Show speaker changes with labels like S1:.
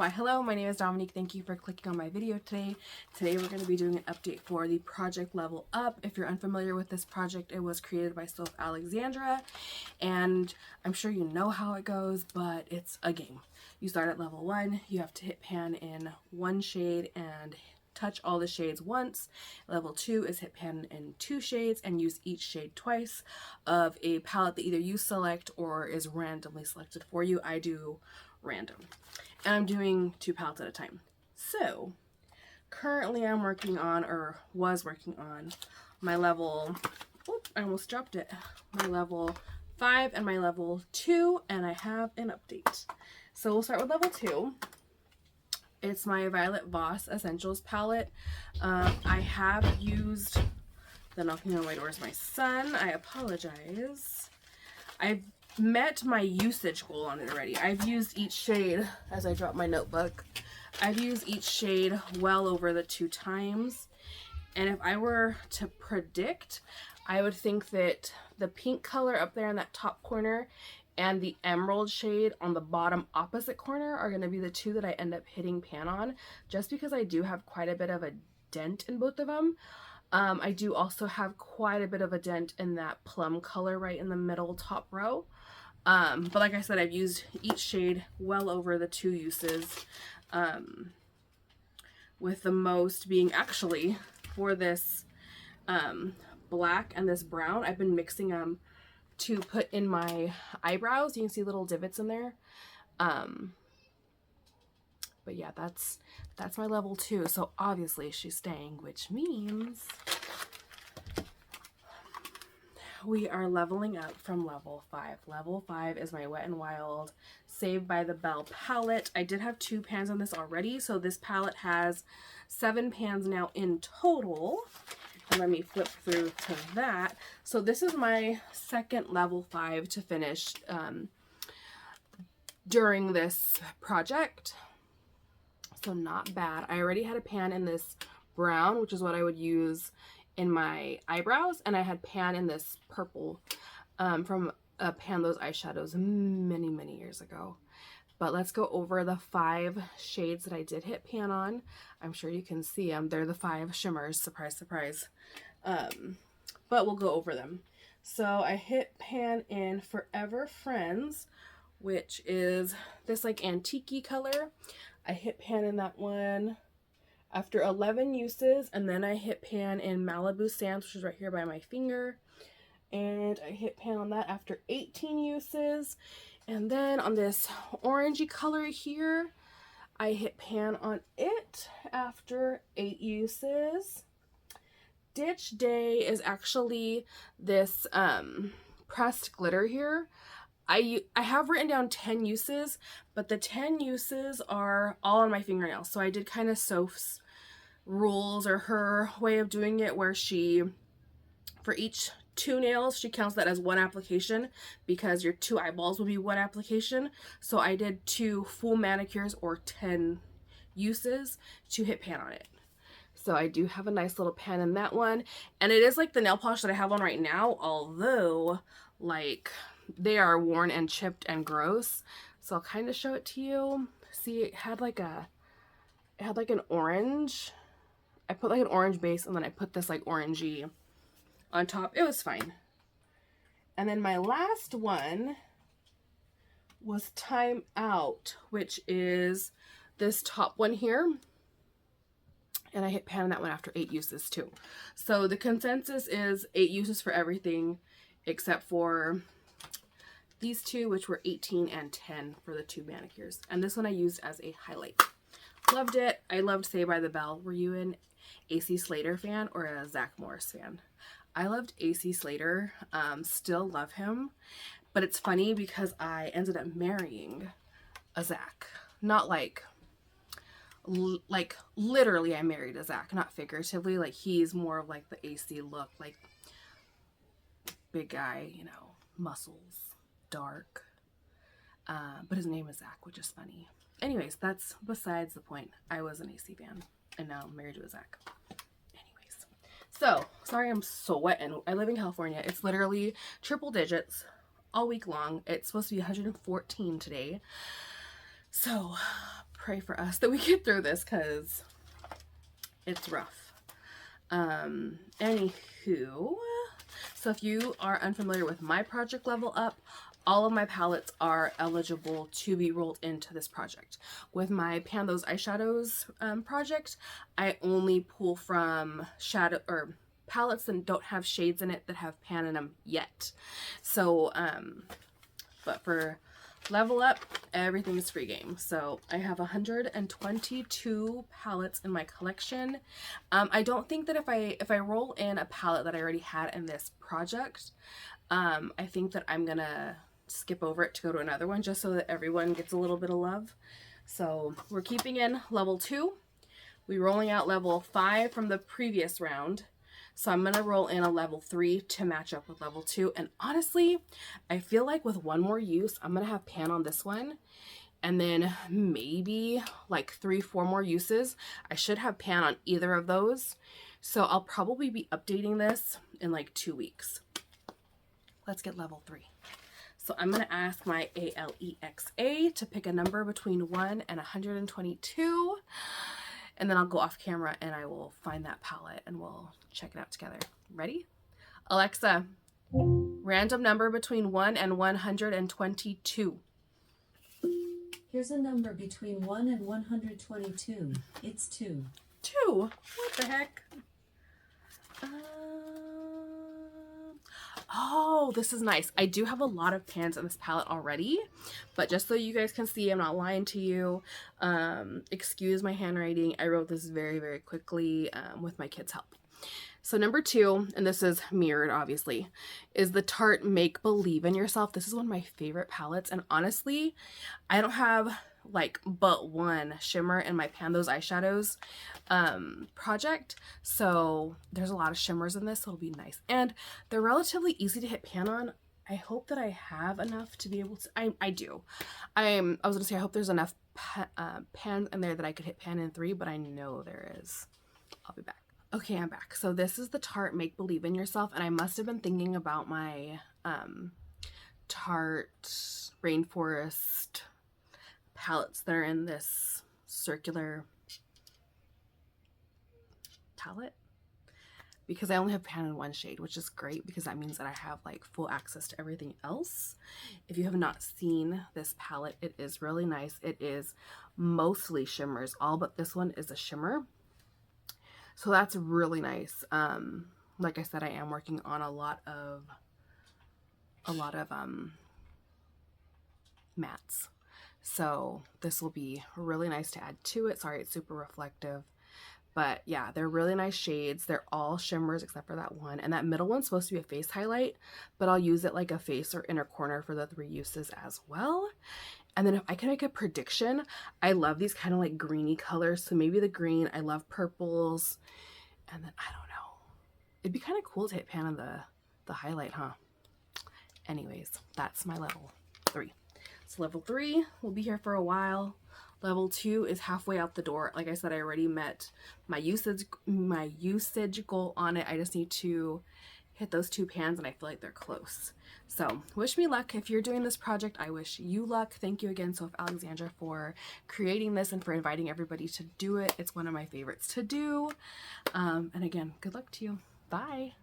S1: Why hello, my name is Dominique. Thank you for clicking on my video today. Today we're going to be doing an update for the Project Level Up. If you're unfamiliar with this project, it was created by Soph Alexandra, and I'm sure you know how it goes, but it's a game. You start at level 1, you have to hit pan in one shade and touch all the shades once. Level 2 is hit pan in 2 shades and use each shade twice of a palette that either you select or is randomly selected for you. I do random. And I'm doing 2 palettes at a time. So currently I'm working on, or was working on, my level, I almost dropped it, my level 5 and my level 2, and I have an update. So we'll start with level 2. It's my Violet Voss Essentials palette. I have used, the knocking on my door is my son, I apologize. I've met my usage goal on it already. I've used each shade, as I drop my notebook, I've used each shade well over the 2 times. And if I were to predict, I would think that the pink color up there in that top corner and the emerald shade on the bottom opposite corner are going to be the 2 that I end up hitting pan on, just because I do have quite a bit of a dent in both of them. I do also have quite a bit of a dent in that plum color right in the middle top row. But like I said, I've used each shade well over the 2 uses, with the most being actually for this black and this brown. I've been mixing them to put in my eyebrows. You can see little divots in there. But yeah, that's my level 2. So obviously she's staying, which means we are leveling up from level 5. Level 5 is my Wet n Wild Saved by the Bell palette. I did have 2 pans on this already, so this palette has 7 pans now in total. And let me flip through to that. So this is my second level 5 to finish during this project. So not bad. I already had a pan in this brown, which is what I would use in my eyebrows, and I had pan in this purple from Pan Those Eyeshadows many years ago. But let's go over the 5 shades that I did hit pan on. I'm sure you can see them. They're the 5 shimmers. Surprise, surprise. But we'll go over them. So I hit pan in Forever Friends, which is this like antique-y color. I hit pan in that one after 11 uses, and then I hit pan in Malibu Sands, which is right here by my finger. And I hit pan on that after 18 uses. And then on this orangey color here, I hit pan on it after 8 uses. Ditch Day is actually this pressed glitter here. I have written down 10 uses, but the 10 uses are all on my fingernails. So I did kind of Soph's rules, or her way of doing it, where she, for each 2 nails, she counts that as 1 application, because your 2 eyeballs will be 1 application. So I did 2 full manicures or 10 uses to hit pan on it. So I do have a nice little pan in that one. And it is like the nail polish that I have on right now, although like they are worn and chipped and gross. So I'll kind of show it to you. See, it had like an orange. I put like an orange base, and then I put this like orangey on top. It was fine. And then my last one was Time Out, which is this top one here. And I hit pan on that one after 8 uses too. So the consensus is 8 uses for everything except for these 2, which were 18 and 10 for the 2 manicures. And this one I used as a highlight. Loved it. I loved Saved by the Bell. Were you an AC Slater fan or a Zach Morris fan? I loved AC Slater. Still love him. But it's funny because I ended up marrying a Zach. Not like literally I married a Zach, not figuratively. Like, he's more of like the AC look, like big guy, you know, muscles, dark. But his name is Zach, which is funny. Anyways, that's besides the point. I was an AC fan, and now I'm married to a Zach. Anyways, so sorry I'm so wet, and I live in California. It's literally triple digits all week long. It's supposed to be 114 today. So pray for us that we get through this because it's rough. Anywho, so if you are unfamiliar with my project Level Up, all of my palettes are eligible to be rolled into this project. With my Pan Those Eyeshadows project, I only pull from shadow or palettes that don't have shades in it that have pan in them yet. So, but for Level Up, everything is free game. So I have 122 palettes in my collection. I don't think that if I roll in a palette that I already had in this project, I think that I'm gonna skip over it to go to another one just so that everyone gets a little bit of love. So we're keeping in level 2. We're rolling out level 5 from the previous round. So I'm going to roll in a level 3 to match up with level 2. And honestly, I feel like with one more use, I'm going to have pan on this one. And then maybe like 3-4 more uses. I should have pan on either of those. So I'll probably be updating this in like 2 weeks. Let's get level 3. So I'm going to ask my Alexa to pick a number between 1 and 122. And then I'll go off camera and I will find that palette and we'll check it out together. Ready? Alexa, random number between 1 and 122.
S2: Here's a number between 1 and 122. It's 2.
S1: 2? What the heck? Oh, this is nice. I do have a lot of pans in this palette already, but just so you guys can see, I'm not lying to you. Excuse my handwriting. I wrote this very, very quickly with my kids' help. So number 2, and this is mirrored obviously, is the Tarte Make Believe in Yourself. This is one of my favorite palettes, and honestly, I don't have like but one shimmer in my Pan Those Eyeshadows project, so there's a lot of shimmers in this, so it'll be nice, and they're relatively easy to hit pan on. I hope that I have enough to be able to. I do. I was gonna say I hope there's enough pans in there that I could hit pan in 3, but I know there is. I'll be back. Okay, I'm back. So this is the Tarte Make Believe in Yourself, and I must have been thinking about my Tarte Rainforest palettes that are in this circular palette, because I only have pan in 1 shade, which is great because that means that I have like full access to everything else. If you have not seen this palette, it is really nice. It is mostly shimmers, all but this one is a shimmer. So that's really nice. Like I said, I am working on a lot of mattes. So this will be really nice to add to it. Sorry, it's super reflective. But yeah, they're really nice shades. They're all shimmers except for that one. And that middle one's supposed to be a face highlight, but I'll use it like a face or inner corner for the 3 uses as well. And then if I can make a prediction, I love these kind of like greeny colors. So maybe the green, I love purples. And then I don't know. It'd be kind of cool to hit pan on the highlight, huh? Anyways, that's my level 3. So level 3 will be here for a while. Level 2 is halfway out the door. Like I said, I already met my usage goal on it. I just need to hit those 2 pans and I feel like they're close. So wish me luck. If you're doing this project, I wish you luck. Thank you again, Soph Alexandra, for creating this and for inviting everybody to do it. It's one of my favorites to do. And again, good luck to you. Bye.